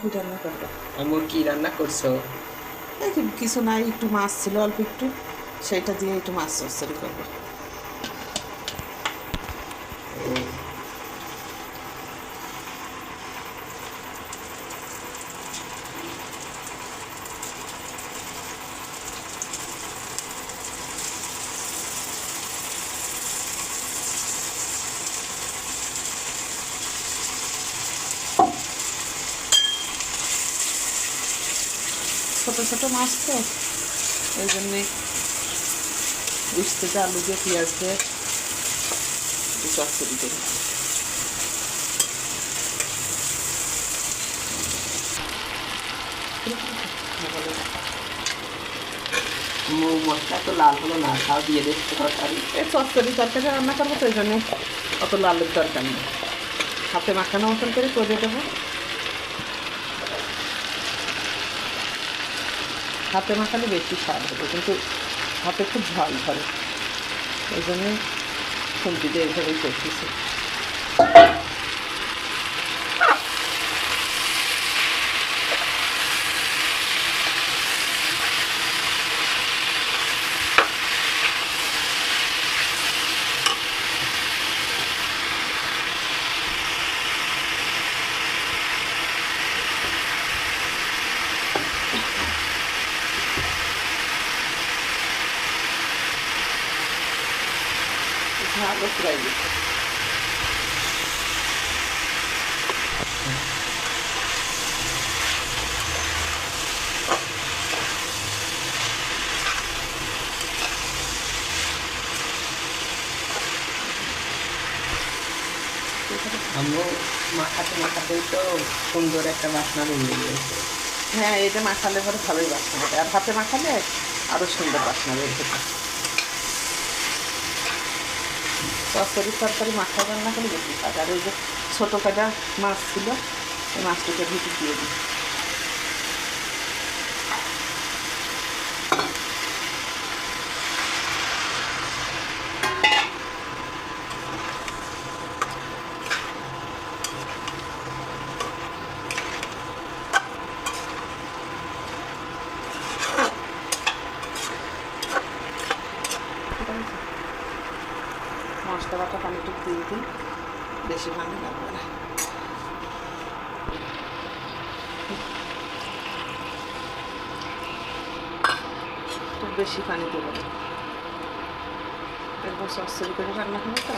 কি রান্না করবো? আম্মু কি রান্না করছো? এই যে কিছু নাই, একটু মাছ ছিল অল্প একটু, সেইটা দিয়ে একটু মাছ চচ্চড়ি করবো। ছোটো ছোটো মাছ তো, এই জন্যে উঠতে আলু দিয়ে পেঁয়াজ দিয়ে একটু চচ্চড়ি করি। আম্মু মশলা তো লাল হলো না, তাও দিয়ে দেখতে তরকারি। এই চচ্চড়ি তরকারি রান্না করবো তো, এই জন্যে অত লালের দরকার নেই, হাতে মাখানো মতন করে দেবো। হাতে মাখালে বেশি স্বাদ হবে, কিন্তু হাতে খুব ঝাল ধরে, এই জন্যে খুন্তি দিয়ে এইভাবেই করতেছি। ঝালও প্রায় দিচ্ছে। আম্মু মাখাতে মাখাতেই তো সুন্দর একটা বাসনা বেরিয়ে গিয়েছে। হ্যাঁ, এটা মাখালে পরে ভালোই বাসনা হবে, আর হাতে মাখালে আরও সুন্দর বাসনা বের হবে। চচ্চড়ির তরকারি মাখা রান্না করলে বেশি স্বাদ। আর ওই যে ছোটো কাটা মাছ ছিল, এই মাছটাকে ভিতরে দিয়ে দিই। মশলা বাটা পানিটুকু দিয়ে দিই, বেশি পানি লাগবে না। খুব বেশি পানি দেবো না, একবার চচ্চড়ি করে রান্না করবো তো।